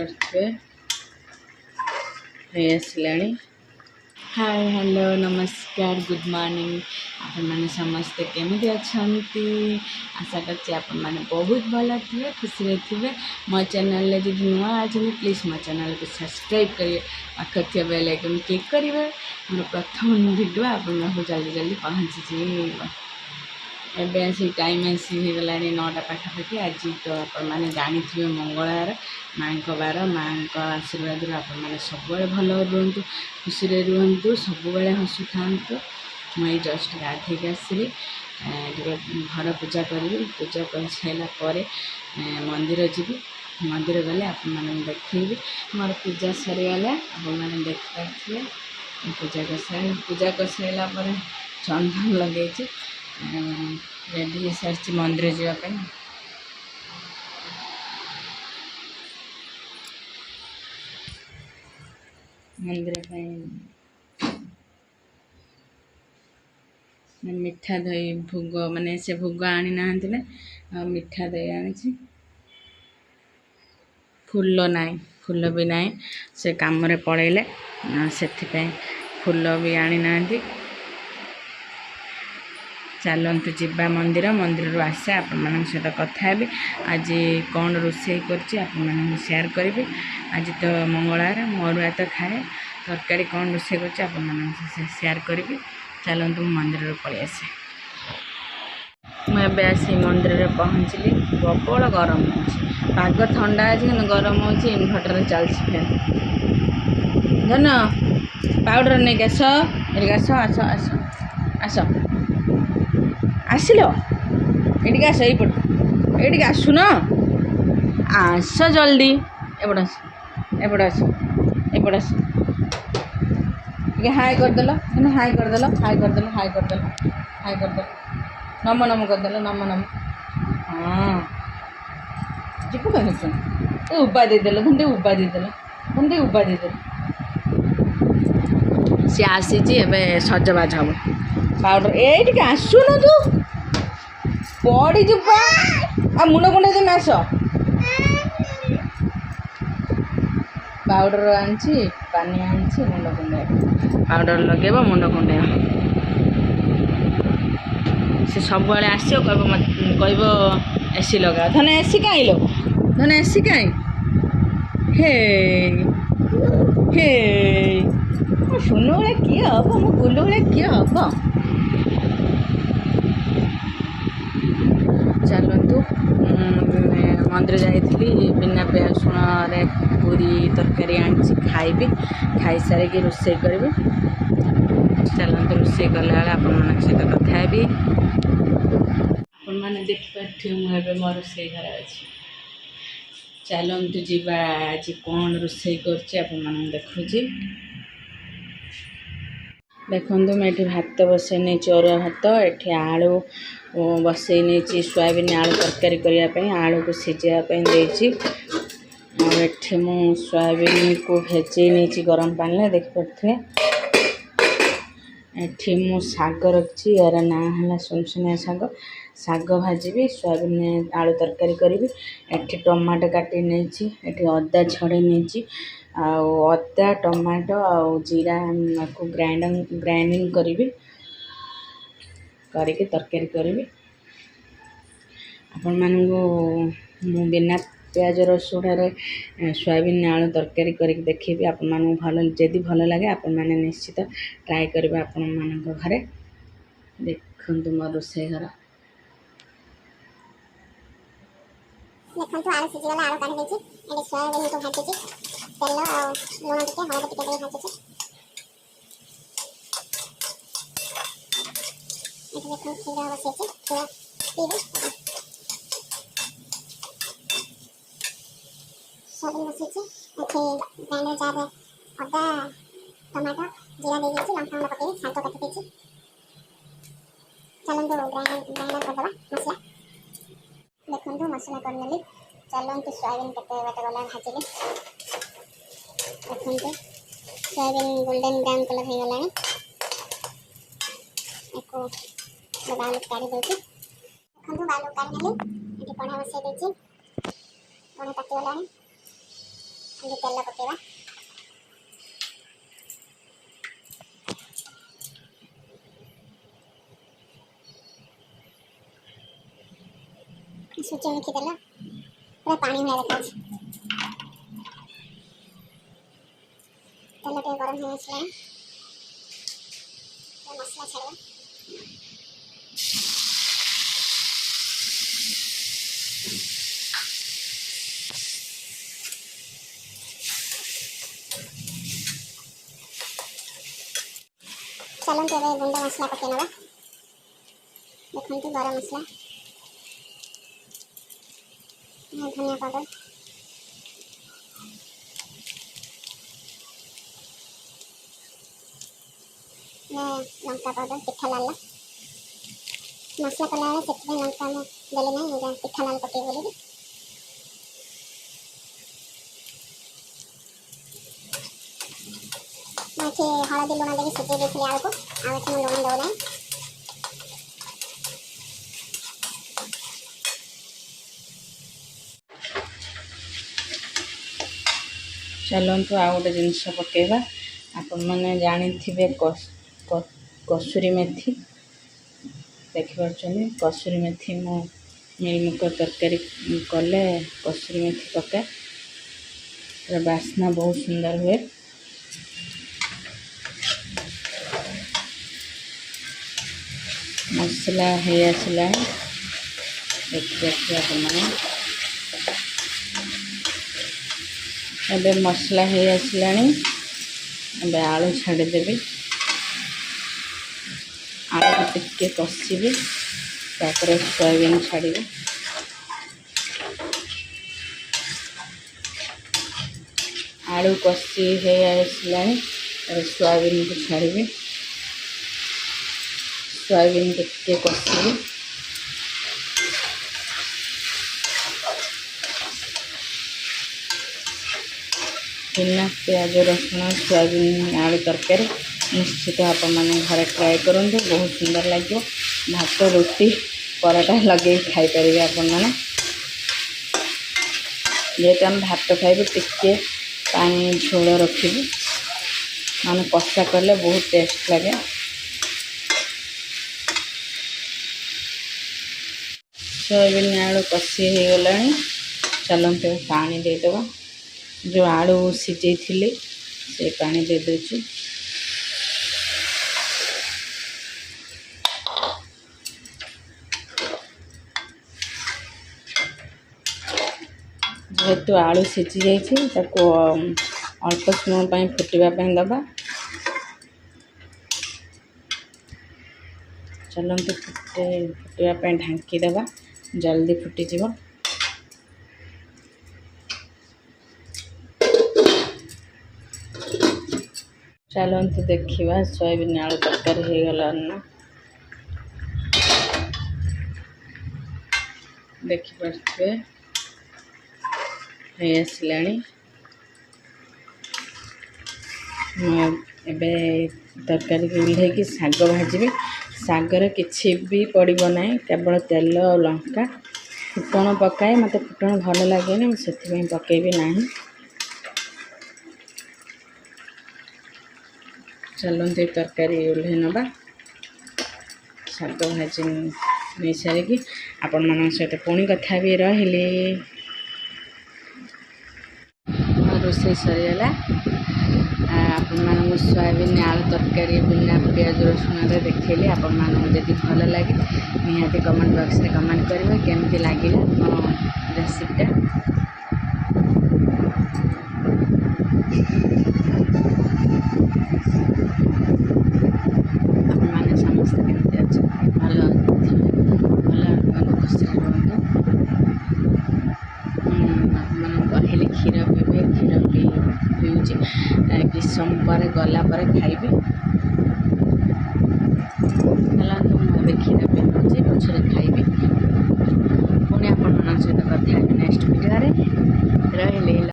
देखिपे आसला। Hi hello नमस्कार good morning. आपण मैंने समस्ते केमी अच्छा आशा कर बहुत भल थे खुशी थे। मो चैनल जो नुआ आज प्लीज मो चैनल को सब्सक्राइब करिए पाखे थे बेल आइकन क्लिक करेंगे। मोर प्रथम वीडियो आपन जल्दी जल्दी पहुँची एवं से टाइम आसी गला 9टा पाखापाखि। आज तो आपने जानी थे मंगलवार माँ बार माँ आशीर्वाद आपने सब भल रुहतु खुशी रुहतु सब हसु था। मुझे जस्ट गाधे आसली घर पूजा करी पूजा कर सारापर मंदिर जी मंदिर गले आप देखी मोर पूजा सरीगला आपने देखिपारे पूजा कर सारापर चंदन लगे रेडी हो सारी मंदिर जावाई। मंदिर मिठा दही भोग माने से भोग आनी ना मिठा दही आनी फूल नाई फूल भी नाई से काम रे पड़ेले से फूल भी आनी ना। चलतु जीवा मंदिर मंदिर आसे आप सहित कथा है। आज कौन रोषे कर शेयर करी। आज तो मंगलवार मरुआ तो खाए तरकारी कौन रोषे कर शेयर करी। चलतु मंदिर पलि आसे मुझे आसी मंदिर में पहुँचली। प्रबल गरम पाग ठंडा अच्छे कि गरम हो इनभर्टर चलती फैन धन पाउडर नहीं आस आस आस आस आस आसिल ये आस ये आसुन आस जल्दी एपट आस एपट आस एपट आस हाई करदेल हाई करदेल हाई करदेल हाई करदेल हाई करदेल नम नम करदेल नम नम हाँ जीव कहीं उबा देदेल धुंदे उबा देदेल धुंदे उबा देदेल सी आसी सजबाज हम पाउडर ये आसुन तू पड़ी जुपा आ मुंड कुंडे देम आस पाउडर आनी पानी आनी मुंड कुंडे पाउडर लगे मुंड कुंडे से सब आस कह एसी लगा धन एसी कहीं लो धन एसी कहीं हे हे सुनो भाई किए हम मो गुलु भाई किए हम। चलतु मंदिर जाइली बिना पेसुण पूरी तरकारी आनी खाइबी खाई सारिकी रोषे करी। चलते रोषे कला आपण सहित कथा है आपने देखिपे मुझे मो रोषे घर अच्छी। चलतु जीवा आज कौन रोषे कर देखुची देखु मुझे भात बसई नहीं अरुआ भात ये आलू बसई नहीं सोयाबीन आलू तरकारी करने आलू को सिझापी सोयाबीन को भेजे नहीं गरम पानी देखिपे। एठी मु साग रखी यार ना है सुनसुनिया साग साग भाजी सोयाबीन आलू तरकारी करी। एठी टमाटो काटी नहीं अदा छड़े नहीं अदा टमाटो आ जीरा को ग्राइंडिंग करी करके तरकारी करी। आपण मानू बिना प्याज रसुण सोयाबीन आलू तरकारी करके देखी आपण भल जदि भल लगे आपण मैंने निश्चित ट्राए करेंगे आपण मान घरे। देखु मो रोषे घर देखो आलू सीझीगला आलू काटी देछि एडी सोयाबीन को भाजिछि तेल और लूण टिके हळद टिके दे भाजिछि एडी देखो खीरा बसेछि खीरा पीबे सोयाबीन बसेछि एठी ग्राइंडर जार अदा टमाटो जीरा दे देछि लंका गुंड पकेइ साग काटी देछि। चलंतु ग्राइंडर करदबा मसला देखो मसला करनेली। चलते सोयाबीन केते बाटे गला भाजिले देखो सोयाबीन गोल्डन ब्राउन कलर हो गलानी एको बालू काढ़ी देछि देखो बालू काढ़ी नेली एटी पढ़ा बसै देछि पढ़ा ताती गलानी तेल पकेवा सूर्यमुखी तेल पूरा पानी भरा देखा तेल टे गरम हो मसला छाड़ा चलते गुंड मसला पकई ना देखते गरम मसला धनिया पाउडर लंका पाउडर तीखा लाल मसला कला से लंका में देले ना तीखा लाल पकई बोली हलदी लुण देवी सिझे देती आलू को लुण दौना चलतु आ गोटे जिनस पकेवा आपण मैंने जानी कसुरी मेथी देखिए कसुरी मेथी मो मिलमिकर तरकारी कले कसुरी मेथी पकाए बास्ना बहुत सुंदर हुए मसला है आसला देखिए मैंने मसला है आसला आलू छाड़देवी आलू टिके कषिबी तापर सोयाबीन छाड़ी आलू कषि है आसला सोयाबीन को छाड़ी सोयाबीन टिके कषिबी बिना प्याज रसुण सोयाबीन आलू तरकारी निश्चित आप घरे ट्राए करूँ बहुत सुंदर लगे भात रोटी पराठा लगे खाईपर आपण मैंने जेहेतु आम भात खाइबे टिके पानी झोल रखिबू माने कषा कले बहुत टेस्ट लगे सोयाबीन आलू कषि हो गला चलते पानी देदेवा जो आलू सिझे से पानी दे दूची जेहेतु आलू सिझी जाइए अल्प समय फुटापी दबा चलते फुटापी ढांकी दबा जल्दी फुटीज चलते देखा सोयाबीन आलू तरकारी हो गला ना देखिपे आसला एबे तरकारी को ओल्हे शाग भाजी शागर किसी भी पड़ो ना केवल तेल और लंका फुटण पकाए मत फुटण भल लगे से पकेबी ना चलते तरकारी ओल्हे नवा शाग भाजी नहीं सारिकी आपण मान सहित पुणी कथा भी रही रोषे सरीगला आपण मानक सोयाबीन आलू तरकारी बिना प्याज रसुण देखली आपण मानक जदि भल लगे निहाती कमेंट बॉक्स में कमेंट करेंगे केमती लगे मो रेसिपीटा मैंने समस्त केमती अच्छे भल खुशी रुहतु कहले क्षीर पीबे क्षीर पीऊँचे ग्रीष्म पर गला पर खाइबे चलते मुझे क्षीर पीऊँचे पछे खाइबे पुणी आपण सहित कथा नेक्स्ट वीडियो रही।